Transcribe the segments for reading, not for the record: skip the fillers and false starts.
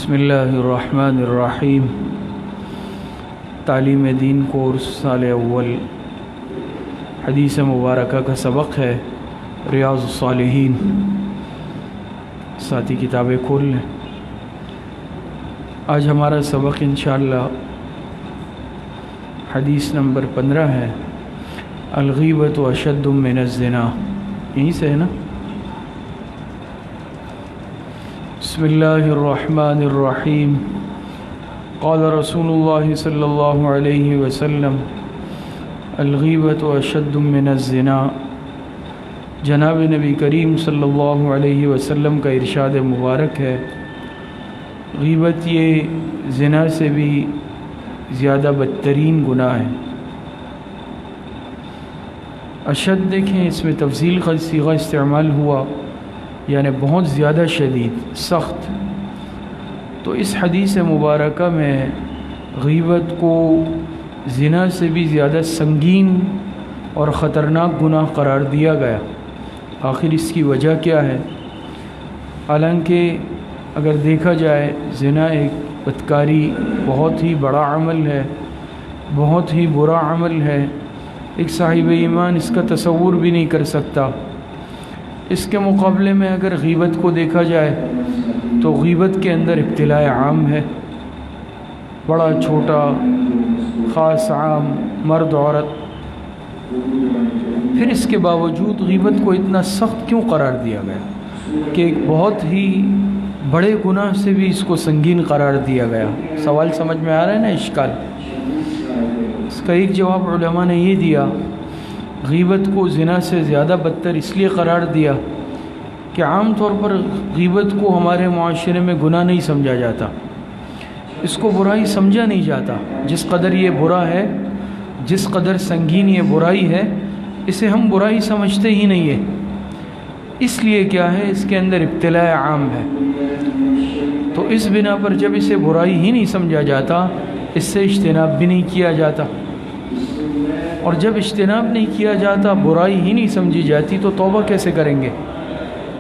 بسم اللہ الرحمن الرحیم۔ تعلیم دین کورس سال اول، حدیث مبارکہ کا سبق ہے ریاض الصالحین۔ ساتھی کتابیں کھول لیں۔ آج ہمارا سبق انشاءاللہ حدیث نمبر 15 ہے، الغیبۃ اشد من الزنا۔ یہیں سے ہے نا؟ بسم اللہ الرحمن الرحیم۔ قال رسول اللہ صلی اللہ علیہ وسلم الغیبۃ اشد من الزنا۔ جناب نبی کریم صلی اللہ علیہ وسلم کا ارشاد مبارک ہے، غیبت یہ زنا سے بھی زیادہ بدترین گناہ ہے۔ اشد دیکھیں، اس میں تفضیل کا صیغہ استعمال ہوا، یعنی بہت زیادہ شدید، سخت۔ تو اس حدیث مبارکہ میں غیبت کو زنا سے بھی زیادہ سنگین اور خطرناک گناہ قرار دیا گیا۔ آخر اس کی وجہ کیا ہے؟ حالانکہ اگر دیکھا جائے زنا ایک بدکاری بہت ہی بڑا عمل ہے، بہت ہی برا عمل ہے، ایک صاحب ایمان اس کا تصور بھی نہیں کر سکتا۔ اس کے مقابلے میں اگر غیبت کو دیکھا جائے تو غیبت کے اندر ابتلاء عام ہے، بڑا چھوٹا، خاص، عام، مرد عورت۔ پھر اس کے باوجود غیبت کو اتنا سخت کیوں قرار دیا گیا کہ ایک بہت ہی بڑے گناہ سے بھی اس کو سنگین قرار دیا گیا؟ سوال سمجھ میں آ رہا ہے نا؟ اشکال۔ اس کا ایک جواب علماء نے یہ دیا، غیبت کو زنا سے زیادہ بدتر اس لیے قرار دیا کہ عام طور پر غیبت کو ہمارے معاشرے میں گناہ نہیں سمجھا جاتا، اس کو برائی سمجھا نہیں جاتا۔ جس قدر یہ برا ہے، جس قدر سنگین یہ برائی ہے، اسے ہم برائی سمجھتے ہی نہیں ہے۔ اس لیے کیا ہے، اس کے اندر ابتلاء عام ہے۔ تو اس بنا پر جب اسے برائی ہی نہیں سمجھا جاتا، اس سے اجتناب بھی نہیں کیا جاتا، اور جب اجتناب نہیں کیا جاتا، برائی ہی نہیں سمجھی جاتی، تو توبہ کیسے کریں گے؟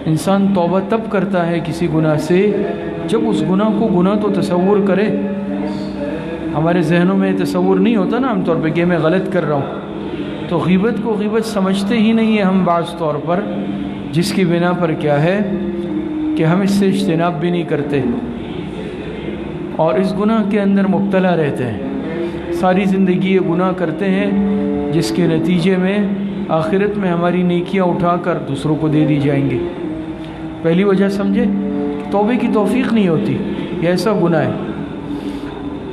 انسان توبہ تب کرتا ہے کسی گناہ سے جب اس گناہ کو گناہ تو تصور کرے۔ ہمارے ذہنوں میں تصور نہیں ہوتا نا عام طور پہ کہ میں غلط کر رہا ہوں، تو غیبت کو غیبت سمجھتے ہی نہیں ہیں ہم بعض طور پر، جس کی بنا پر کیا ہے کہ ہم اس سے اجتناب بھی نہیں کرتے اور اس گناہ کے اندر مبتلا رہتے ہیں۔ ساری زندگی یہ گناہ کرتے ہیں، جس کے نتیجے میں آخرت میں ہماری نیکیاں اٹھا کر دوسروں کو دے دی جائیں گی۔ پہلی وجہ سمجھے، توبے کی توفیق نہیں ہوتی، یہ ایسا گناہ ہے۔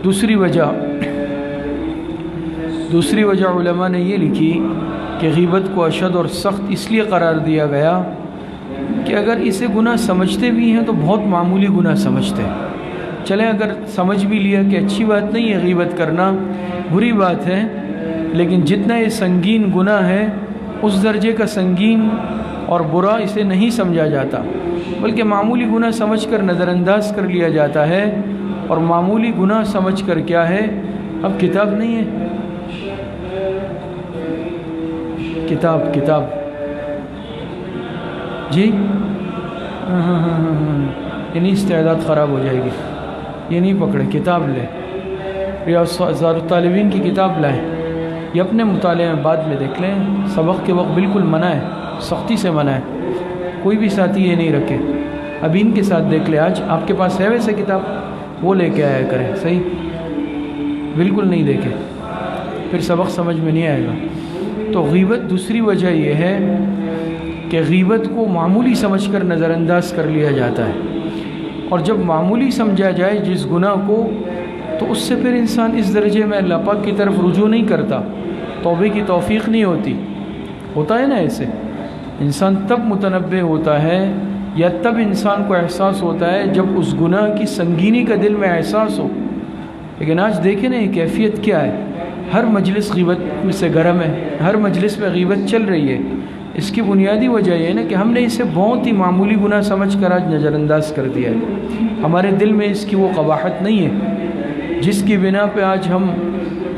دوسری وجہ علماء نے یہ لکھی کہ غیبت کو اشد اور سخت اس لیے قرار دیا گیا کہ اگر اسے گناہ سمجھتے بھی ہیں تو بہت معمولی گناہ سمجھتے ہیں۔ چلیں اگر سمجھ بھی لیا کہ اچھی بات نہیں ہے غیبت کرنا، بری بات ہے، لیکن جتنا یہ سنگین گناہ ہے اس درجے کا سنگین اور برا اسے نہیں سمجھا جاتا، بلکہ معمولی گناہ سمجھ کر نظر انداز کر لیا جاتا ہے۔ اور معمولی گناہ سمجھ کر کیا ہے، اب کتاب نہیں ہے، کتاب جی یعنی استعداد خراب ہو جائے گی، یہ نہیں پکڑے، کتاب لیں، ریاض الطالبین کی کتاب لائیں، یہ اپنے مطالعے میں بعد میں دیکھ لیں۔ سبق کے وقت بالکل منع ہے، سختی سے منع ہے، کوئی بھی ساتھی یہ نہیں رکھے۔ اب ان کے ساتھ دیکھ لیں، آج آپ کے پاس ہے ویسے کتاب، وہ لے کے آیا کریں، صحیح؟ بالکل نہیں دیکھے، پھر سبق سمجھ میں نہیں آئے گا۔ تو غیبت دوسری وجہ یہ ہے کہ غیبت کو معمولی سمجھ کر نظر انداز کر لیا جاتا ہے، اور جب معمولی سمجھا جائے جس گناہ کو، تو اس سے پھر انسان اس درجے میں اللہ پاک کی طرف رجوع نہیں کرتا، توبے کی توفیق نہیں ہوتی۔ ہوتا ہے نا ایسے، انسان تب متنبہ ہوتا ہے یا تب انسان کو احساس ہوتا ہے جب اس گناہ کی سنگینی کا دل میں احساس ہو۔ لیکن آج دیکھیں نا یہ کیفیت کیا ہے، ہر مجلس غیبت میں سے گرم ہے، ہر مجلس میں غیبت چل رہی ہے۔ اس کی بنیادی وجہ یہ ہے نا کہ ہم نے اسے بہت ہی معمولی گناہ سمجھ کر آج نظر انداز کر دیا ہے۔ ہمارے دل میں اس کی وہ قباحت نہیں ہے جس کی بنا پہ آج ہم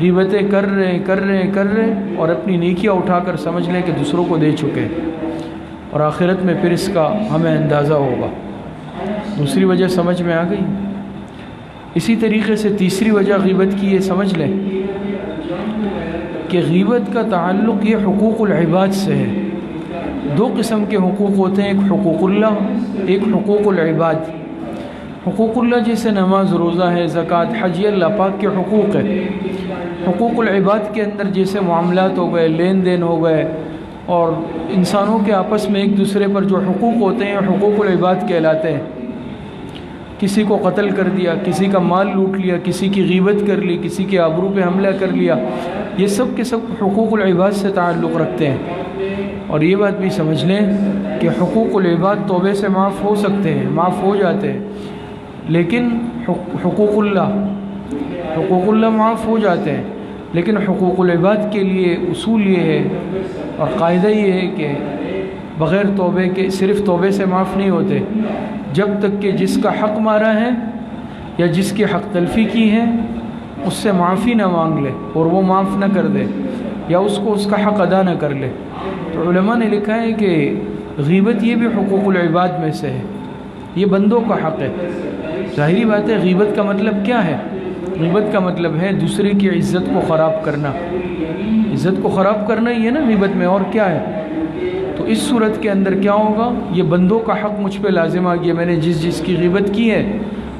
غیبتیں کر رہے ہیں اور اپنی نیکیاں اٹھا کر سمجھ لیں کہ دوسروں کو دے چکے، اور آخرت میں پھر اس کا ہمیں اندازہ ہوگا۔ دوسری وجہ سمجھ میں آ گئی؟ اسی طریقے سے تیسری وجہ غیبت کی یہ سمجھ لیں کہ غیبت کا تعلق یہ حقوق العباد سے ہے۔ دو قسم کے حقوق ہوتے ہیں، ایک حقوق اللہ، ایک حقوق العباد۔ حقوق اللہ جیسے نماز، روزہ ہے، زکوٰۃ، حج، یہ اللہ پاک کے حقوق ہے۔ حقوق العباد کے اندر جیسے معاملات ہو گئے، لین دین ہو گئے، اور انسانوں کے آپس میں ایک دوسرے پر جو حقوق ہوتے ہیں حقوق العباد کہلاتے ہیں۔ کسی کو قتل کر دیا، کسی کا مال لوٹ لیا، کسی کی غیبت کر لی، کسی کے آبرو پہ حملہ کر لیا، یہ سب کے سب حقوق العباد سے تعلق رکھتے ہیں۔ اور یہ بات بھی سمجھ لیں کہ حقوق العباد توبے سے معاف ہو سکتے ہیں، معاف ہو جاتے ہیں، لیکن حقوق اللہ معاف ہو جاتے ہیں، لیکن حقوق العباد کے لیے اصول یہ ہے اور قاعدہ یہ ہے کہ بغیر توبے کے، صرف توبے سے معاف نہیں ہوتے، جب تک کہ جس کا حق مارا ہے یا جس کی حق تلفی کی ہے اس سے معافی نہ مانگ لے اور وہ معاف نہ کر دے یا اس کو اس کا حق ادا نہ کر لے۔ تو علماء نے لکھا ہے کہ غیبت یہ بھی حقوق العباد میں سے ہے، یہ بندوں کا حق ہے۔ ظاہری بات ہے، غیبت کا مطلب کیا ہے؟ غیبت کا مطلب ہے دوسرے کی عزت کو خراب کرنا، عزت کو خراب کرنا ہی ہے نا غیبت میں، اور کیا ہے؟ تو اس صورت کے اندر کیا ہوگا؟ یہ بندوں کا حق مجھ پہ لازم آ گیا، میں نے جس کی غیبت کی ہے،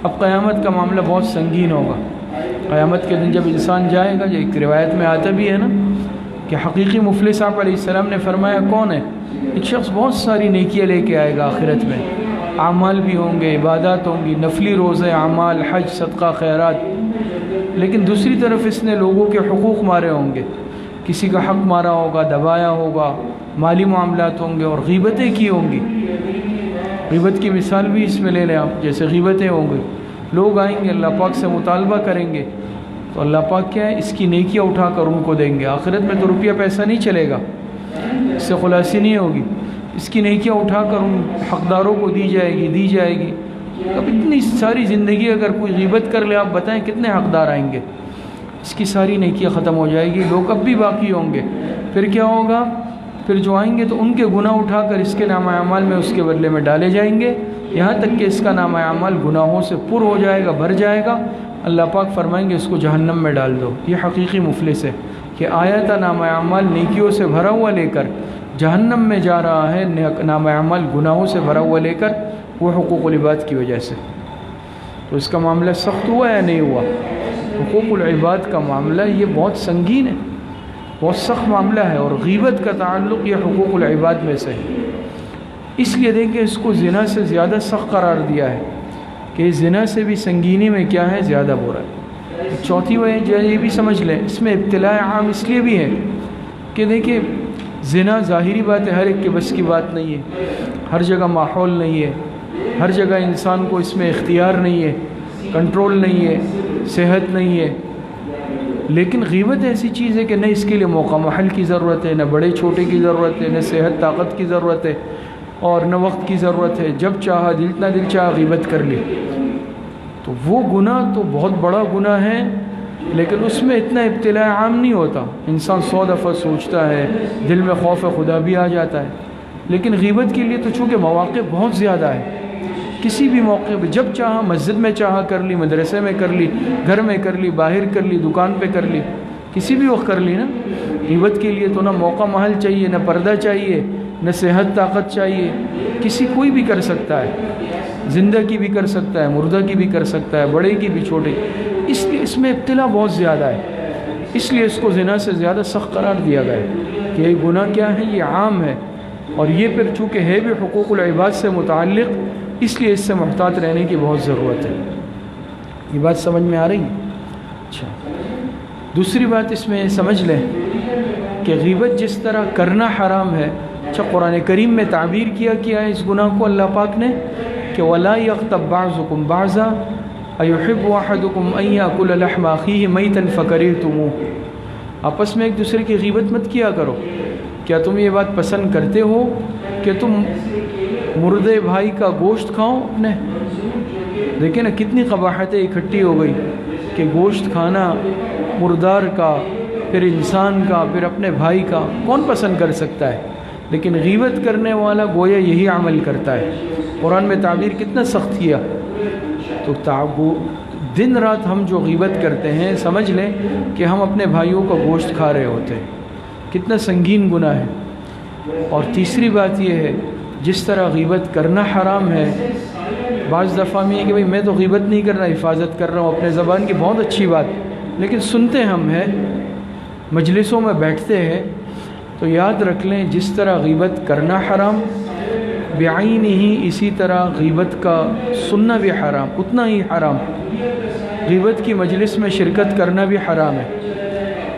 اب قیامت کا معاملہ بہت سنگین ہوگا۔ قیامت کے دن جب انسان جائے گا، جو ایک روایت میں آتا بھی ہے نا کہ حقیقی مفلس آپ علیہ السلام نے فرمایا کون ہے؟ ایک شخص بہت ساری نیکیاں لے کے آئے گا آخرت میں، اعمال بھی ہوں گے، عبادات ہوں گی، نفلی روزے، اعمال، حج، صدقہ، خیرات، لیکن دوسری طرف اس نے لوگوں کے حقوق مارے ہوں گے، کسی کا حق مارا ہوگا، دبایا ہوگا، مالی معاملات ہوں گے اور غیبتیں کی ہوں گی۔ غیبت کی مثال بھی اس میں لے لیں آپ، جیسے غیبتیں ہوں گی، لوگ آئیں گے اللہ پاک سے مطالبہ کریں گے تو اللہ پاک کیا ہے؟ اس کی نیکیاں اٹھا کر ان کو دیں گے۔ آخرت میں تو روپیہ پیسہ نہیں چلے گا، اس سے خلاصی نہیں ہوگی، اس کی نیکیاں اٹھا کر ان حقداروں کو دی جائے گی۔ اب اتنی ساری زندگی اگر کوئی غیبت کر لے، آپ بتائیں کتنے حقدار آئیں گے؟ اس کی ساری نیکیاں ختم ہو جائے گی، لوگ اب بھی باقی ہوں گے۔ پھر کیا ہوگا؟ پھر جو آئیں گے تو ان کے گناہ اٹھا کر اس کے نامہ اعمال میں اس کے بدلے میں ڈالے جائیں گے، یہاں تک کہ اس کا نامہ اعمال گناہوں سے پر ہو جائے گا، بھر جائے گا۔ اللہ پاک فرمائیں گے اس کو جہنم میں ڈال دو۔ یہ حقیقی مفلس ہے کہ آیا تھا نامہ اعمال نیکیوں سے بھرا ہوا لے کر، جہنم میں جا رہا ہے نامہ اعمال گناہوں سے بھرا ہوا لے کر، وہ حقوق العباد کی وجہ سے۔ تو اس کا معاملہ سخت ہوا یا نہیں ہوا؟ حقوق العباد کا معاملہ یہ بہت سنگین ہے، بہت سخت معاملہ ہے، اور غیبت کا تعلق یہ حقوق العباد میں سے ہے۔ اس لیے دیکھیں اس کو زنا سے زیادہ سخت قرار دیا ہے کہ زنا سے بھی سنگینی میں کیا ہے؟ زیادہ برا ہے۔ چوتھی وجہ یہ بھی سمجھ لیں، اس میں ابتلاء عام اس لیے بھی ہے کہ دیکھیں زنا ظاہری بات ہے ہر ایک کے بس کی بات نہیں ہے، ہر جگہ ماحول نہیں ہے، ہر جگہ انسان کو اس میں اختیار نہیں ہے، کنٹرول نہیں ہے، صحت نہیں ہے۔ لیکن غیبت ایسی چیز ہے کہ نہ اس کے لیے موقع محل کی ضرورت ہے، نہ بڑے چھوٹے کی ضرورت ہے، نہ صحت طاقت کی ضرورت ہے، اور نہ وقت کی ضرورت ہے۔ جب چاہا دل چاہا غیبت کر لی، تو وہ گناہ تو بہت بڑا گناہ ہے، لیکن اس میں اتنا ابتلاء عام نہیں ہوتا۔ انسان 100 دفعہ سوچتا ہے، دل میں خوف خدا بھی آ جاتا ہے، لیکن غیبت کے لیے تو چونکہ مواقع بہت زیادہ ہے، کسی بھی موقع پہ جب چاہا، مسجد میں چاہا کر لی، مدرسے میں کر لی، گھر میں کر لی، باہر کر لی، دکان پہ کر لی، کسی بھی وقت کر لی نا۔ غیبت کے لیے تو نہ موقع محل چاہیے، نہ پردہ چاہیے، نہ صحت طاقت چاہیے، کوئی بھی کر سکتا ہے، زندہ کی بھی کر سکتا ہے، مردہ کی بھی کر سکتا ہے، بڑے کی بھی چھوٹے۔ اس لیے اس میں ابتلاء بہت زیادہ ہے، اس لیے اس کو زنا سے زیادہ سخت قرار دیا گیا ہے کہ یہ گناہ کیا ہے؟ یہ عام ہے، اور یہ پھر چونکہ ہے بھی حقوق العباد سے متعلق، اس لیے اس سے محتاط رہنے کی بہت ضرورت ہے۔ یہ بات سمجھ میں آ رہی ہے؟ اچھا، دوسری بات اس میں سمجھ لیں کہ غیبت جس طرح کرنا حرام ہے، اچھا قرآن کریم میں تعبیر کیا ہے اس گناہ کو اللہ پاک نے کہ وَلَا يَغْتَبْ بَعْضُكُمْ بَعْضًا أَيُحِبُّ أَحَدُكُمْ أَن يَأْكُلَ لَحْمَ أَخِيهِ مَيْتًا فَكَرِهْتُمُوهُ۔ آپس میں ایک دوسرے کی غیبت مت کیا کرو۔ کیا تم یہ بات پسند کرتے ہو کہ تم مردے بھائی کا گوشت کھاؤ اپنے؟ دیکھیں نا کتنی قباحتیں اکٹھی ہو گئی کہ گوشت کھانا مردار کا، پھر انسان کا، پھر اپنے بھائی کا، کون پسند کر سکتا ہے؟ لیکن غیبت کرنے والا گویا یہی عمل کرتا ہے۔ قرآن میں تعبیر کتنا سخت کیا، تو دن رات ہم جو غیبت کرتے ہیں سمجھ لیں کہ ہم اپنے بھائیوں کا گوشت کھا رہے ہوتے ہیں. کتنا سنگین گناہ ہے. اور تیسری بات یہ ہے جس طرح غیبت کرنا حرام ہے، بعض دفعہ میں یہ کہ بھئی میں تو غیبت نہیں کر رہا، حفاظت کر رہا ہوں اپنے زبان کی، بہت اچھی بات، لیکن سنتے ہم ہیں، مجلسوں میں بیٹھتے ہیں، تو یاد رکھ لیں جس طرح غیبت کرنا حرام بعین ہی، اسی طرح غیبت کا سننا بھی حرام، اتنا ہی حرام. غیبت کی مجلس میں شرکت کرنا بھی حرام ہے.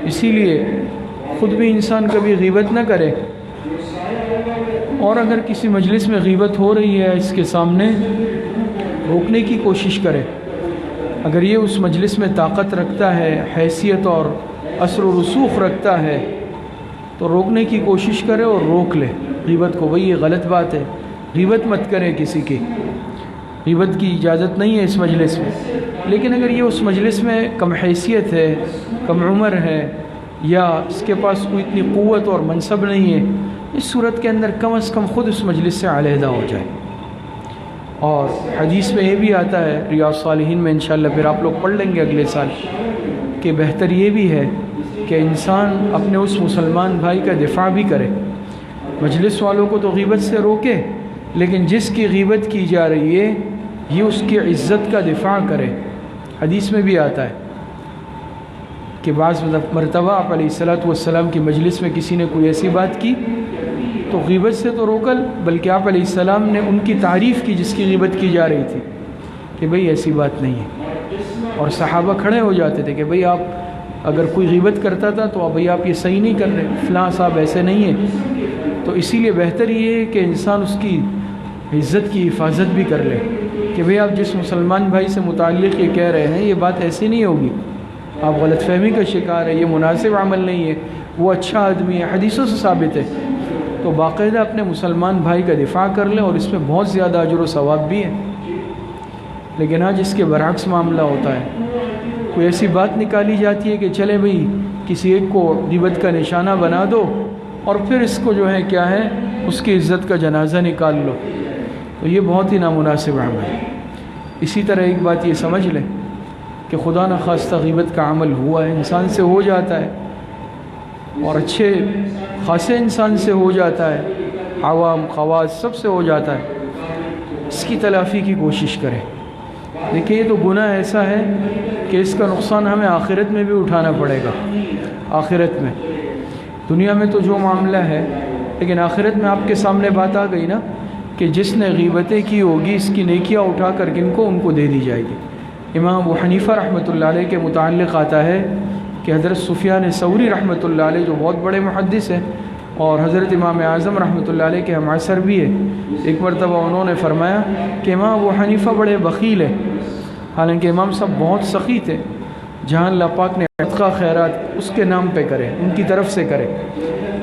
اسی لیے خود بھی انسان کبھی غیبت نہ کرے، اور اگر کسی مجلس میں غیبت ہو رہی ہے اس کے سامنے روکنے کی کوشش کرے. اگر یہ اس مجلس میں طاقت رکھتا ہے، حیثیت اور اثر و رسوخ رکھتا ہے، تو روکنے کی کوشش کرے اور روک لے غیبت کو. بھئی یہ غلط بات ہے، غیبت مت کرے کسی کی، غیبت کی اجازت نہیں ہے اس مجلس میں. لیکن اگر یہ اس مجلس میں کم حیثیت ہے، کم عمر ہے، یا اس کے پاس کوئی اتنی قوت اور منصب نہیں ہے، اس صورت کے اندر کم از کم خود اس مجلس سے علیحدہ ہو جائے. اور حدیث میں یہ بھی آتا ہے، ریاض الصالحین میں انشاءاللہ پھر آپ لوگ پڑھ لیں گے اگلے سال، کہ بہتر یہ بھی ہے کہ انسان اپنے اس مسلمان بھائی کا دفاع بھی کرے. مجلس والوں کو تو غیبت سے روکے، لیکن جس کی غیبت کی جا رہی ہے یہ اس کی عزت کا دفاع کرے. حدیث میں بھی آتا ہے کہ بعض مرتبہ آپ علیہ السلام کی مجلس میں کسی نے کوئی ایسی بات کی تو غیبت سے تو روکل، بلکہ آپ علیہ السلام نے ان کی تعریف کی جس کی غیبت کی جا رہی تھی کہ بھئی ایسی بات نہیں ہے. اور صحابہ کھڑے ہو جاتے تھے کہ بھئی آپ اگر کوئی غیبت کرتا تھا تو بھئی آپ یہ صحیح نہیں کر رہے، فلاں صاحب ایسے نہیں ہیں. تو اسی لیے بہتر یہ ہے کہ انسان اس کی عزت کی حفاظت بھی کر لے کہ بھئی آپ جس مسلمان بھائی سے متعلق یہ کہہ رہے ہیں یہ بات ایسی نہیں ہوگی، آپ غلط فہمی کا شکار ہے، یہ مناسب عمل نہیں ہے، وہ اچھا آدمی ہے، حدیثوں سے ثابت ہے. تو باقاعدہ اپنے مسلمان بھائی کا دفاع کر لیں، اور اس میں بہت زیادہ اجر و ثواب بھی ہے. لیکن آج اس کے برعکس معاملہ ہوتا ہے، کوئی ایسی بات نکالی جاتی ہے کہ چلے بھئی کسی ایک کو غیبت کا نشانہ بنا دو اور پھر اس کو جو ہے کیا ہے اس کی عزت کا جنازہ نکال لو. تو یہ بہت ہی نامناسب عمل ہے. اسی طرح ایک بات یہ سمجھ لیں کہ خدا نخواستہ غیبت کا عمل ہوا ہے، انسان سے ہو جاتا ہے، اور اچھے خاصے انسان سے ہو جاتا ہے، عوام خواص سب سے ہو جاتا ہے، اس کی تلافی کی کوشش کریں. دیکھیں یہ تو گناہ ایسا ہے کہ اس کا نقصان ہمیں آخرت میں بھی اٹھانا پڑے گا. آخرت میں، دنیا میں تو جو معاملہ ہے، لیکن آخرت میں آپ کے سامنے بات آ گئی نا کہ جس نے غیبتیں کی ہوگی اس کی نیکیاں اٹھا کر ان کو دے دی جائے گی. امام ابو حنیفہ رحمۃ اللہ علیہ کے متعلق آتا ہے کہ حضرت سفیان ثوری رحمۃ اللہ علیہ جو بہت بڑے محدث ہیں اور حضرت امام اعظم رحمۃ اللہ علیہ کے ہمعصر بھی ہے، ایک مرتبہ انہوں نے فرمایا کہ امام ابو حنیفہ بڑے بخیل ہیں، حالانکہ امام صاحب بہت سخی تھے. جہاں اللہ پاک نے عتقہ خیرات اس کے نام پہ کرے، ان کی طرف سے کرے،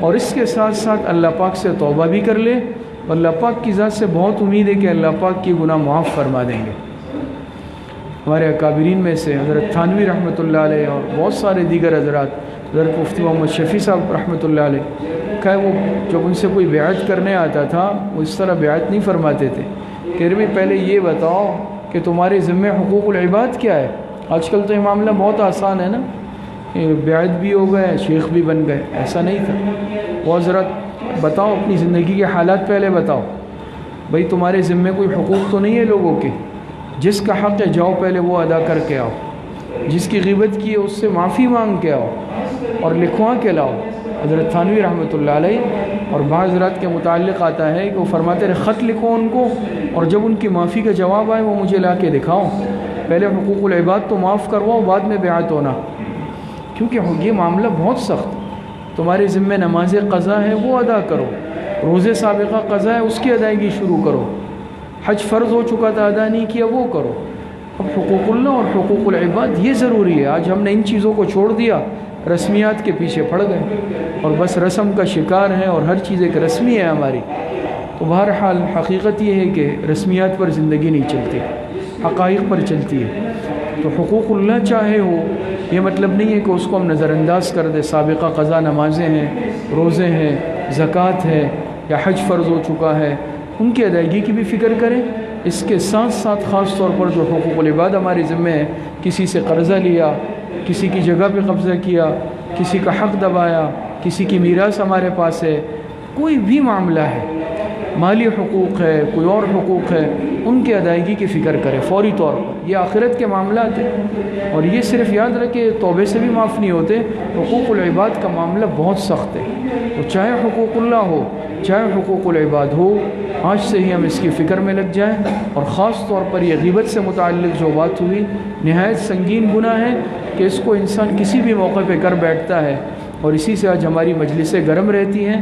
اور اس کے ساتھ ساتھ اللہ پاک سے توبہ بھی کر لے، اور اللہ پاک کی ذات سے بہت امید ہے کہ اللہ پاک کی گناہ معاف فرما دیں گے. ہمارے اکابرین میں سے حضرت تھانوی رحمۃ اللہ علیہ اور بہت سارے دیگر حضرات، حضرت مفتی محمد شفیع صاحب رحمۃ اللہ علیہ، کہ وہ جب ان سے کوئی بیعت کرنے آتا تھا وہ اس طرح بیعت نہیں فرماتے تھے کہ ربی پہلے یہ بتاؤ کہ تمہارے ذمہ حقوق العباد کیا ہے. آج کل تو یہ معاملہ بہت آسان ہے نا، بیعت بھی ہو گئے، شیخ بھی بن گئے. ایسا نہیں تھا. وہ حضرت بتاؤ اپنی زندگی کے حالات پہلے بتاؤ، بھئی تمہارے ذمہ کوئی حقوق تو نہیں ہے لوگوں کے، جس کا حق ہے جاؤ پہلے وہ ادا کر کے آؤ، جس کی غیبت کی ہے اس سے معافی مانگ کے آؤ اور لکھوا کے لاؤ. حضرت تھانوی رحمۃ اللہ علیہ اور بعض حضرات کے متعلق آتا ہے کہ وہ فرماتے رہے خط لکھو ان کو، اور جب ان کی معافی کا جواب آئے وہ مجھے لا کے دکھاؤ، پہلے حقوق العباد تو معاف کرواؤ، بعد میں بیعت ہونا. کیونکہ یہ معاملہ بہت سخت. تمہارے ذمہ نماز قضا ہے وہ ادا کرو، روزے سابقہ قضا ہے اس کی ادائیگی شروع کرو، حج فرض ہو چکا تھا ادا نہیں کیا وہ کرو. اب حقوق اللہ اور حقوق العباد یہ ضروری ہے. آج ہم نے ان چیزوں کو چھوڑ دیا، رسمیات کے پیچھے پڑ گئے اور بس رسم کا شکار ہیں، اور ہر چیز ایک رسمی ہے ہماری. تو بہرحال حقیقت یہ ہے کہ رسمیات پر زندگی نہیں چلتی، حقائق پر چلتی ہے. تو حقوق اللہ چاہے ہو، یہ مطلب نہیں ہے کہ اس کو ہم نظر انداز کر دیں. سابقہ قضا نمازیں ہیں، روزے ہیں، زکوٰۃ ہے، یا حج فرض ہو چکا ہے، ان کی ادائیگی کی بھی فکر کریں، اس کے ساتھ ساتھ خاص طور پر جو حقوق العباد ہمارے ذمہ ہے، کسی سے قرضہ لیا، کسی کی جگہ پہ قبضہ کیا، کسی کا حق دبایا، کسی کی میراث ہمارے پاس ہے، کوئی بھی معاملہ ہے، مالی حقوق ہے، کوئی اور حقوق ہے، ان کی ادائیگی کی فکر کرے فوری طور پر۔ یہ آخرت کے معاملات ہیں، اور یہ صرف یاد رکھے توبے سے بھی معاف نہیں ہوتے۔ حقوق العباد کا معاملہ بہت سخت ہے، تو چاہے حقوق اللہ ہو چاہے حقوق العباد ہو، آج سے ہی ہم اس کی فکر میں لگ جائیں۔ اور خاص طور پر یہ غیبت سے متعلق جو بات ہوئی، نہایت سنگین گناہ ہے کہ اس کو انسان کسی بھی موقع پہ کر بیٹھتا ہے، اور اسی سے آج ہماری مجلسیں گرم رہتی ہیں،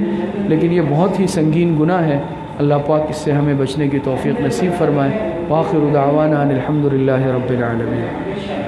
لیکن یہ بہت ہی سنگین گناہ ہے۔ اللہ پاک اس سے ہمیں بچنے کی توفیق نصیب فرمائے۔ وآخر دعوانا ان الحمد للہ رب العالمین۔